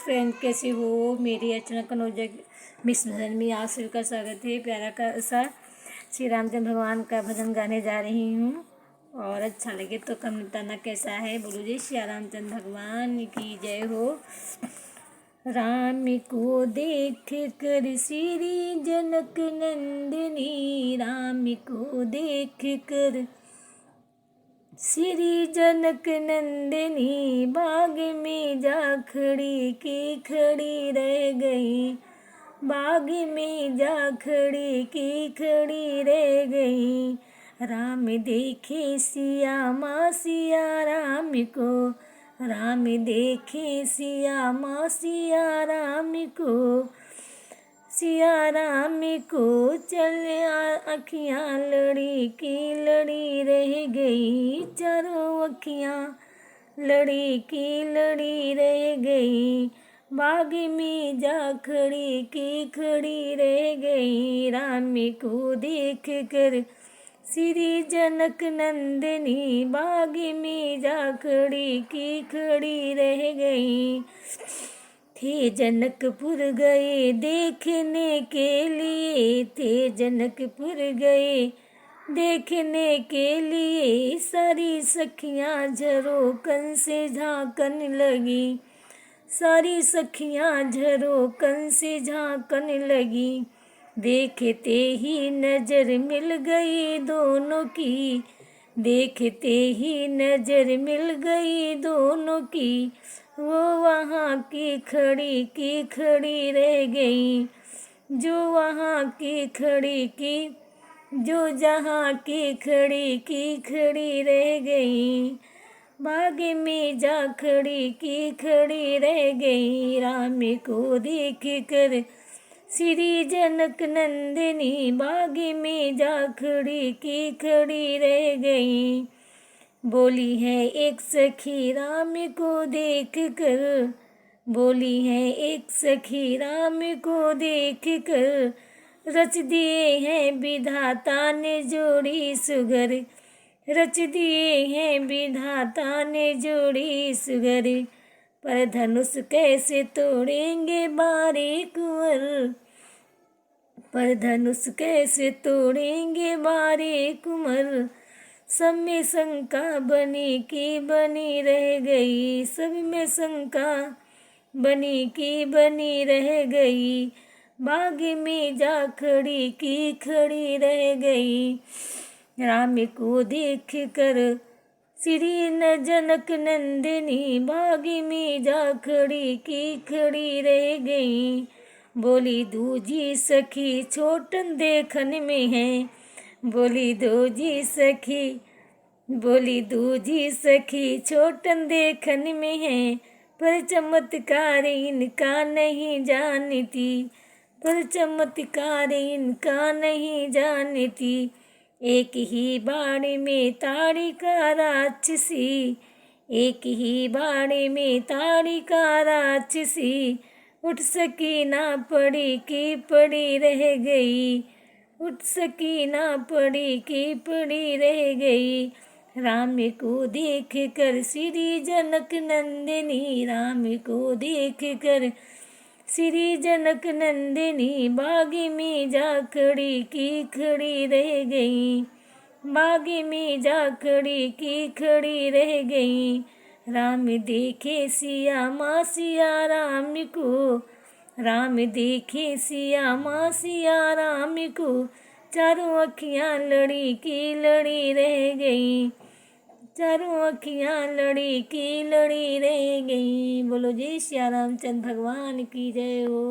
Friend, कैसे हो? मेरी अर्चना कनौजा मिस भजन में आप सभी का स्वागत है। प्यारा का सा श्री रामचंद्र भगवान का भजन गाने जा रही हूँ और अच्छा लगे तो कमेंट बताना कैसा है। बोलो जय श्री रामचंद्र भगवान की जय हो। राम को देख कर श्री जनक नंदिनी, राम को देख कर श्री जनक नंदिनी, बाग में जा खड़ी की खड़ी रह गई, बाग में जा खड़ी की खड़ी रह गई। राम देखे सिया माँ सिया राम को, राम देखे सिया माँ सिया राम को, सिया राम को चले अखियाँ लड़ी की लड़ी रह गई, चारों अखियाँ लड़ी की लड़ी रह गई, बाग में जा खड़ी की खड़ी रह गई। राम को देख कर श्री जनक नंदिनी, बाग में जा खड़ी की खड़ी रह गई। थे जनकपुर गए देखने के लिए, थे जनकपुर गए देखने के लिए, सारी सखियाँ झरोकन से झांकन लगी, सारी सखियाँ झरोकन से झांकन लगी। देखते ही नजर मिल गई दोनों की, देखते ही नजर मिल गई दोनों की, वो वहाँ की खड़ी रह गई, जो वहाँ की खड़ी की, जो जहाँ की खड़ी रह गई, बाग में जा खड़ी की खड़ी रह गई। राम को देख कर श्री जनक नंदिनी, बाग में जा खड़ी की खड़ी रह गई। बोली है एक सखी राम को देख कर, बोली है एक सखी राम को देख कर, रच दिए हैं विधाता ने जोड़ी सुगर, रच दिए हैं विधाता ने जोड़ी सुगर, पर धनुष कैसे तोड़ेंगे बारे कुंवर, पर धनुष कैसे तोड़ेंगे बारे कुंवर। सब में शंका बनी की बनी रह गई, सब में शंका बनी की बनी रह गई, बाग में जा खड़ी की खड़ी रह गई। राम को देख कर श्री जनक नंदिनी, बाग में जा खड़ी की खड़ी रह गई। बोली दूजी सखी छोटन देखन में है, बोली दूजी सखी, बोली दूजी सखी छोटन देखन में है, पर चमत्कार इनका नहीं जानती, पर चमत्कार इनका नहीं जानती। एक ही बाण में ताड़ी का राक्षसी, एक ही बाण में ताड़ी का राक्षसी, उठ सकी ना पड़ी की पड़ी रह गई, उठ सकी ना पड़ी की पड़ी रह गई। राम को देख कर श्री जनक नंदिनी, राम को देख कर श्री जनक नंदिनी, बाग में जा खड़ी की खड़ी रह गई, बाग में जा खड़ी की खड़ी रह गई। राम देखे सिया माँ सिया राम को, राम देखे सिया माँ सिया राम को, चारों अखियाँ लड़ी की लड़ी रह गई, चारों अखियाँ लड़ी की लड़ी रह गई। बोलो जय श्री रामचंद्र भगवान की जय हो।